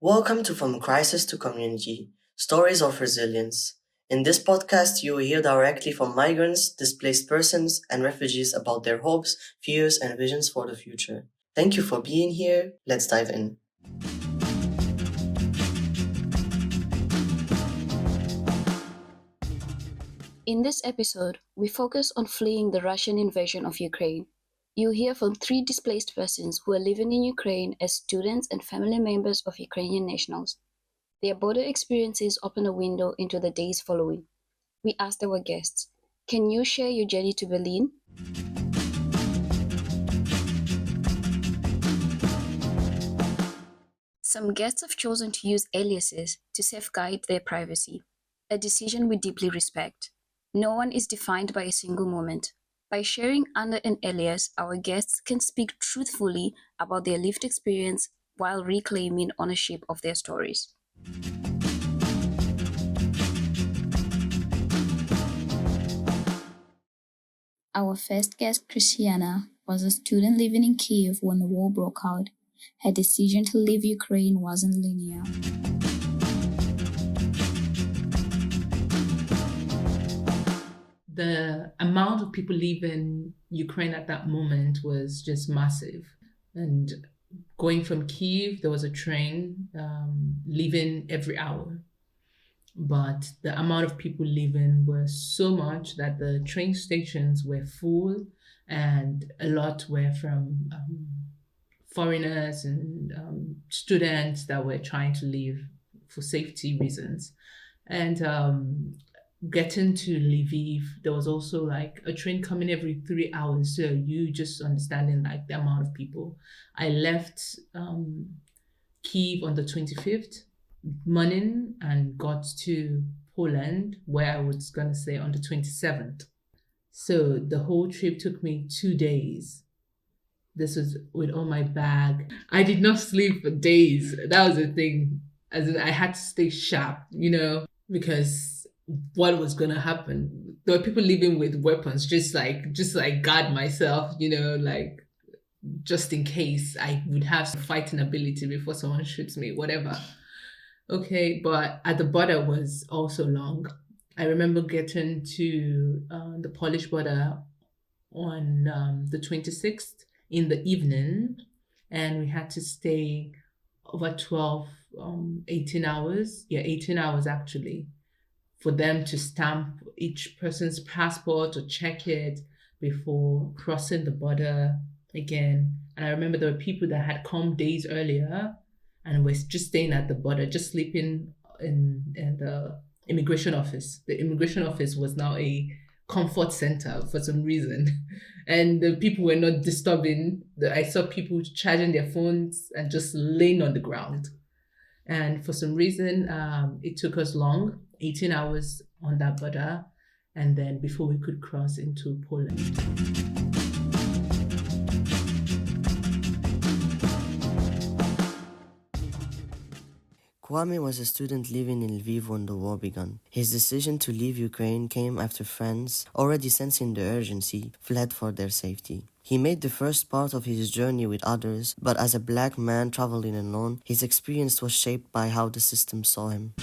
Welcome to From Crisis to Community, Stories of Resilience. In this podcast, you will hear directly from migrants, displaced persons, and refugees about their hopes, fears, and visions for the future. Thank you for being here. Let's dive in. In this episode, we focus on fleeing the Russian invasion of Ukraine. You'll hear from 3 displaced persons who are living in Ukraine as students and family members of Ukrainian nationals. Their border experiences open a window into the days following. We asked our guests, can you share your journey to Berlin? Some guests have chosen to use aliases to safeguard their privacy, a decision we deeply respect. No one is defined by a single moment. By sharing under an alias, our guests can speak truthfully about their lived experience while reclaiming ownership of their stories. Our first guest, Christiana, was a student living in Kiev when the war broke out. Her decision to leave Ukraine wasn't linear. The amount of people leaving Ukraine at that moment was just massive. And going from Kiev, there was a train leaving every hour. But the amount of people leaving was so much that the train stations were full, and a lot were from foreigners and students that were trying to leave for safety reasons. And getting to Lviv, there was also like a train coming every 3 hours. So you just understanding like the amount of people. I left Kiev on the 25th morning and got to Poland, where I was gonna stay on the 27th. So the whole trip took me 2 days. This was with all my bag. I did not sleep for days. That was the thing. As in, I had to stay sharp, because what was gonna happen? There were people living with weapons, just like guard myself, like just in case I would have some fighting ability before someone shoots me, whatever. Okay, but at the border was also long. I remember getting to the Polish border on the 26th in the evening, and we had to stay over 18 hours. Yeah, 18 hours actually, for them to stamp each person's passport or check it before crossing the border again. And I remember there were people that had come days earlier and were just staying at the border, just sleeping in the immigration office. The immigration office was now a comfort center for some reason. And the people were not disturbing. I saw people charging their phones and just laying on the ground. And for some reason, it took us long, 18 hours on that border, and then before we could cross into Poland. Kwame was a student living in Lviv when the war began. His decision to leave Ukraine came after friends, already sensing the urgency, fled for their safety. He made the first part of his journey with others, but as a black man traveling alone, his experience was shaped by how the system saw him.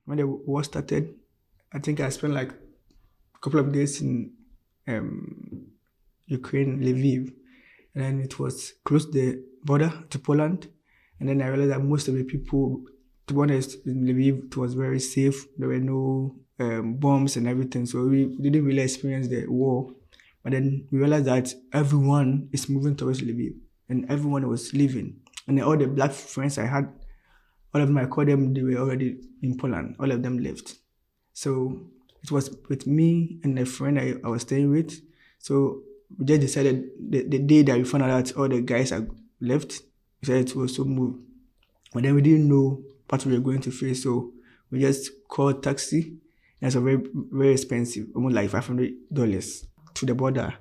When the war started, I think I spent like a couple of days in Ukraine, Lviv, and then it was close to the border to Poland. And then I realized that most of the people, to be honest, in Lviv, it was very safe. There were no bombs and everything, so we didn't really experience the war. But then we realized that everyone is moving towards Lviv, and everyone was leaving. And then all the black friends I had, all of them, I called them, they were already in Poland. All of them left. So it was with me and a friend I was staying with. So we just decided the day that we found out that all the guys had left, we decided to also move. But then we didn't know what we were going to face, so we just called taxi. And it's very, very expensive, almost like $500 to the border.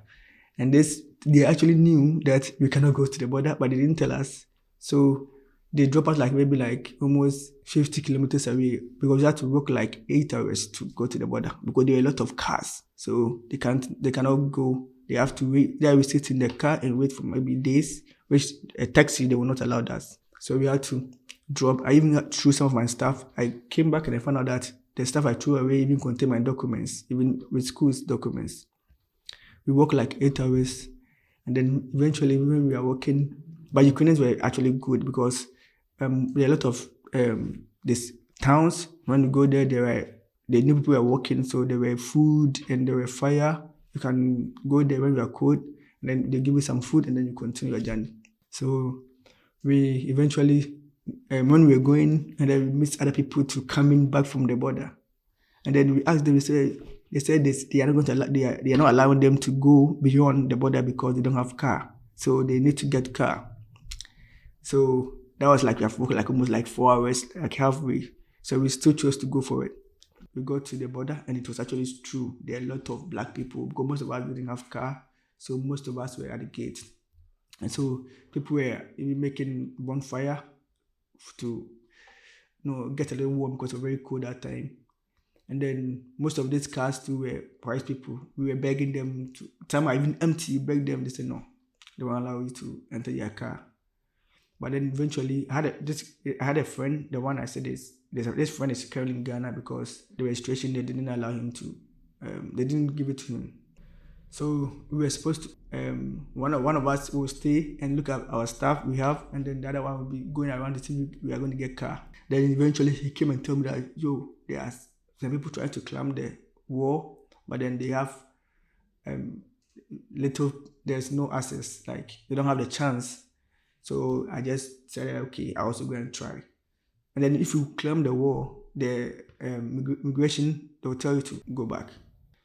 And they actually knew that we cannot go to the border, but they didn't tell us. So they drop us maybe almost 50 kilometers away, because we had to walk like 8 hours to go to the border, because there were a lot of cars. So they cannot go They have to wait. There we sit in the car and wait for maybe days, which a taxi, they will not allow us. So we had to drop. I even threw some of my stuff. I came back and I found out that the stuff I threw away even contained my documents, even with school's documents. We worked like 8 hours. And then eventually when we were working, but Ukrainians were actually good because there are a lot of these towns. When you go there, they knew people were working, so there were food and there were fire. You can go there when you are cold, and then they give you some food, and then you continue your journey. So we eventually, when we were going, and then we meet other people to coming back from the border, and then we asked them. They said they are not going to they are not allowing them to go beyond the border because they don't have car, so they need to get car. So that was like we have worked like almost like 4 hours, like halfway. So we still chose to go for it. We got to the border and it was actually true. There are a lot of black people because most of us didn't have car, so most of us were at the gate. And so people were even making bonfire to get a little warm because it was very cold that time. And then most of these cars too were white people. We were begging them to, some are even empty, you beg them, they said no, they won't allow you to enter your car. But then eventually, I had a friend, the one I said this friend is currently in Ghana because the registration, they didn't allow him to, they didn't give it to him. So we were supposed to, one of us will stay and look at our stuff we have, and then the other one will be going around to see we are going to get car. Then eventually he came and told me that, there are some people trying to climb the wall, but then they have there's no access, like they don't have the chance. So I just said, okay, I also go and try. And then if you climb the wall, the immigration, they'll tell you to go back.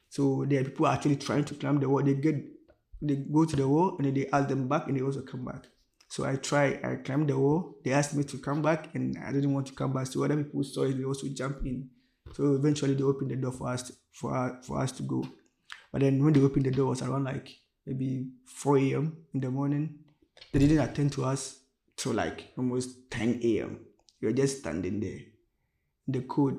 So there are people actually trying to climb the wall. They go to the wall and then they ask them back and they also come back. So I climbed the wall. They asked me to come back and I didn't want to come back. So other people saw it, they also jumped in. So eventually they opened the door for us to go. But then when they opened the door, it was around like maybe 4 a.m. in the morning. They didn't attend to us till like almost 10 a.m. We were just standing there in the cold.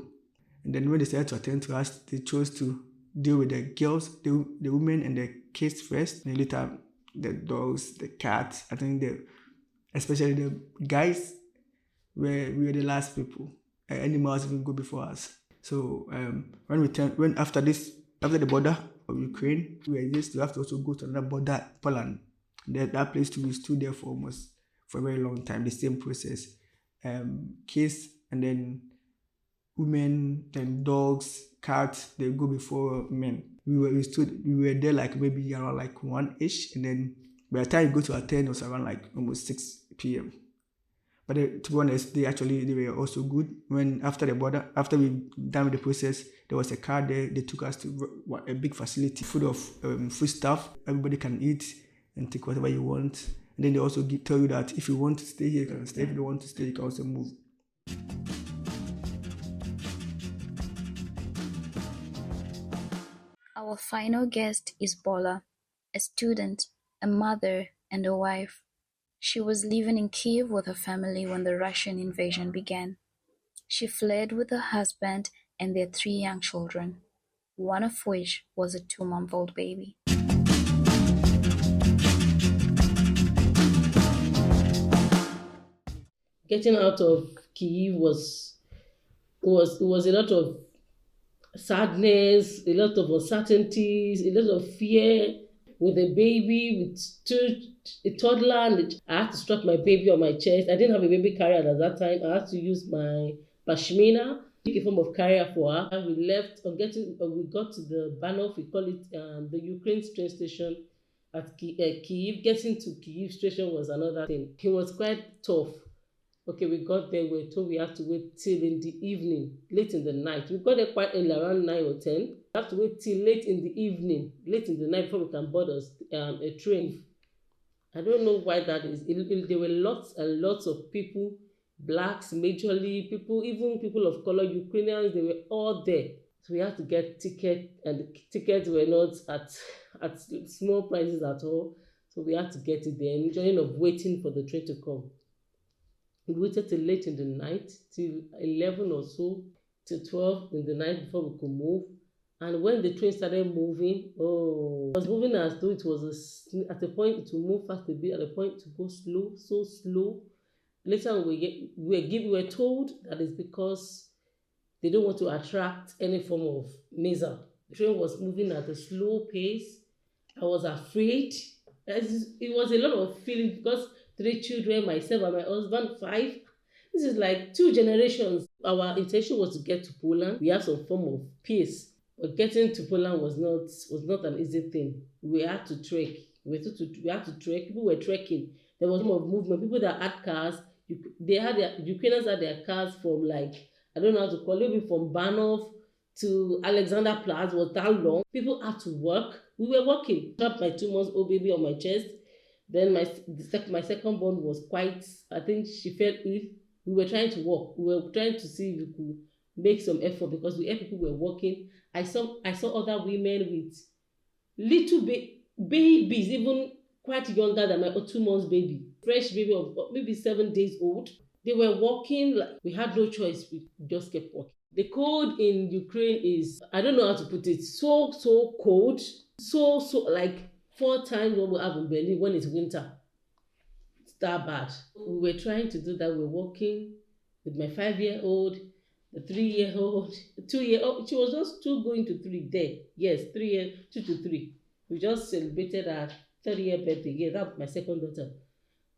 And then when they started to attend to us, they chose to deal with the girls, the women and the kids first, and later the dogs, the cats. I think especially the guys, we were the last people. Animals even go before us. So after the border of Ukraine, we have to also go to another border, Poland. That place too, we stood there for a very long time. The same process, kids and then women, then dogs, cats. They go before men. We were there like maybe around like 1-ish, and then by the time you go to attend, it was around like almost 6 p.m. But to be honest, they were also good. When after we done with the process, there was a car there. They took us to a big facility full of food stuff. Everybody can eat and take whatever you want. And then they also tell you that if you want to stay here, you can stay. If you don't want to stay, you can also move. Our final guest is Bola, a student, a mother, and a wife. She was living in Kyiv with her family when the Russian invasion began. She fled with her husband and their 3 young children, one of which was a 2-month-old baby. Getting out of Kyiv was a lot of sadness, a lot of uncertainties, a lot of fear. With a baby, a toddler, and I had to strap my baby on my chest. I didn't have a baby carrier at that time. I had to use my pashmina, a form of carrier for her. And we left. We got to the Banov, we call it the Ukraine train station at Kyiv. Getting to Kyiv station was another thing. It was quite tough. Okay, we got there. We were told we had to wait till in the evening, late in the night. We got there quite early, around 9 or 10. We have to wait till late in the evening, late in the night before we can board a train. I don't know why that is. There were lots and lots of people, blacks majorly, even people of color, Ukrainians, they were all there. So we had to get tickets, and the tickets were not at small prices at all. So we had to get it there, enjoying of waiting for the train to come. We waited till late in the night, till 11 or so, till 12 in the night before we could move. And when the train started moving, oh, it was moving as though it was at a point it will move fast a bit, at a point to go slow, so slow. Later on, we were told that it's because they don't want to attract any form of missile. The train was moving at a slow pace. I was afraid. It was a lot of feeling because 3 children, myself and my husband, 5. This is like 2 generations. Our intention was to get to Poland. We have some form of peace. But getting to Poland was not an easy thing. We had to trek. We had to trek. People were trekking. There was more movement. People that had cars, Ukrainians had their cars from like, I don't know how to call it, maybe from Banov to Alexanderplatz was that long. People had to work. We were working. I dropped my 2 months old baby on my chest. Then my second born was quite, I think she felt ill. We were trying to work. We were trying to see if we could make some effort because we heard people were working. I saw other women with little babies, even quite younger than my 2 months baby, fresh baby of maybe 7 days old. They were walking like we had no choice. We just kept walking. The cold in Ukraine is, I don't know how to put it, so cold, so like 4 times what we have in Berlin when it's winter. It's that bad. We were trying to do that. We were walking with my 5-year-old, the 3-year-old, 2-year-old. She was just 2 going to 3 there. Yes, 3 years, 2 to 3. We just celebrated her 30th birthday. Yeah, that was my second daughter.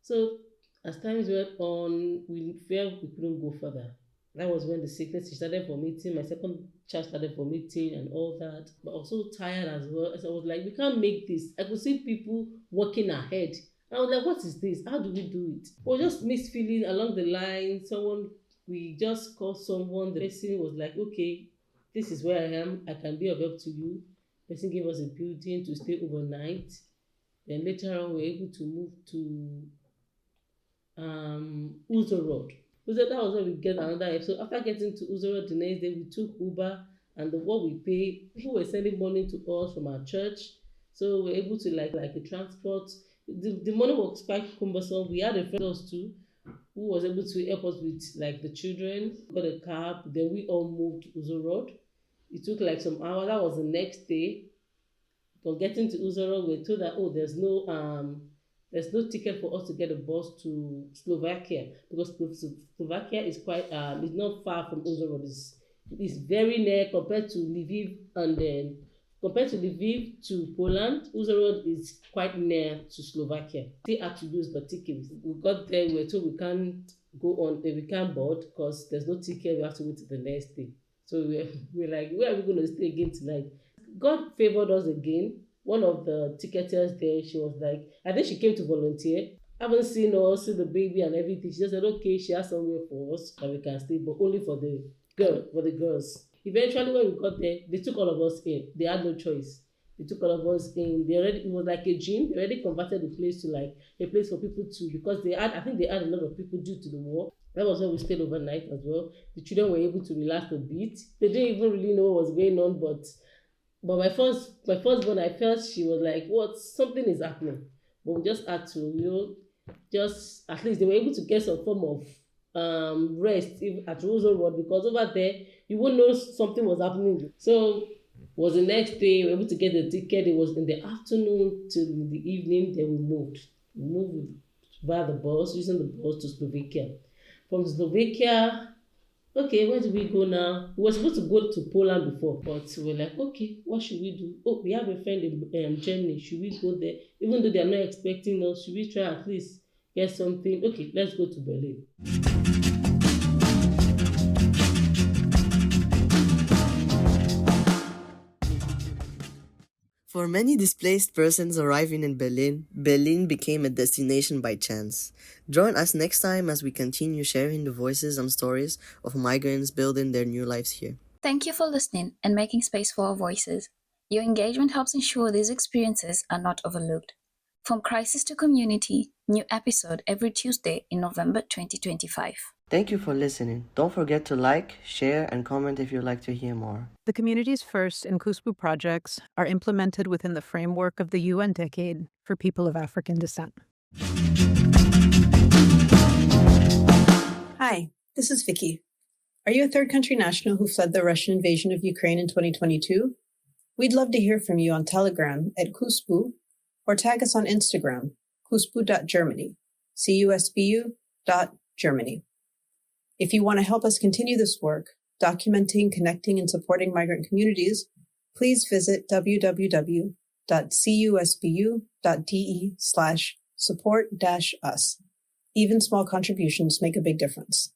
So as times went on, we felt we couldn't go further. That was when the sickness started vomiting. My second child started vomiting and all that. But I was so tired as well. So I was like, we can't make this. I could see people walking ahead. I was like, what is this? How do we do it? We just missed feeling along the line. We just called someone. The person was like, okay, this is where I am. I can be of help to you. The person gave us a building to stay overnight. Then later on, we were able to move to Uzorod. That was when we get another episode. After getting to Uzorod the next day, we took Uber, and what we paid, people were sending money to us from our church. So we were able to like a transport. The money was quite cumbersome. We had a friend of us too who was able to help us with like the children, got a cab. Then we all moved to Uzorod. It took like some hours. That was the next day. For getting to Uzorod, we were told that there's no ticket for us to get a bus to Slovakia because Slovakia is quite it's not far from Uzorod. It's very near compared to Lviv, and then compared to Lviv to Poland, Uzorod is quite near to Slovakia. They had to use the ticket. We got there, we were told we can't go on, we can't board because there's no ticket. We have to wait till the next day. So we're like, where are we going to stay again tonight? God favored us again. One of the ticketers there, she was like, I think she came to volunteer. I haven't seen us, see the baby and everything. She just said, okay, she has somewhere for us that we can stay, but only for the girls. Eventually, when we got there, they took all of us in. They had no choice. They took all of us in. It was like a gym. They already converted the place to like a place for people to, because I think they had a lot of people due to the war. That was where we stayed overnight as well. The children were able to relax a bit. They didn't even really know what was going on, but my firstborn, I felt she was like, what? Something is happening. But we just had to, just at least they were able to get some form of rest at Road because over there you won't know something was happening. So was the next day we were able to get the ticket. It was in the afternoon till the evening. Then we moved via the bus, using the bus to Slovakia. From Slovakia, okay, where do we go now? We were supposed to go to Poland before, but we were like, okay, what should we do? Oh, we have a friend in Germany. Should we go there? Even though they are not expecting us, should we try at least get something? Okay, let's go to Berlin. For many displaced persons arriving in Berlin, Berlin became a destination by chance. Join us next time as we continue sharing the voices and stories of migrants building their new lives here. Thank you for listening and making space for our voices. Your engagement helps ensure these experiences are not overlooked. From Crisis to Community, new episode every Tuesday in November 2025. Thank you for listening. Don't forget to like, share, and comment if you'd like to hear more. The Community's First and KUSPU projects are implemented within the framework of the UN Decade for People of African Descent. Hi, this is Vicky. Are you a third country national who fled the Russian invasion of Ukraine in 2022? We'd love to hear from you on Telegram at kuspu or tag us on Instagram, kuspu.germany, cusbu.germany. If you want to help us continue this work, documenting, connecting, and supporting migrant communities, please visit www.cusbu.de/support-us. Even small contributions make a big difference.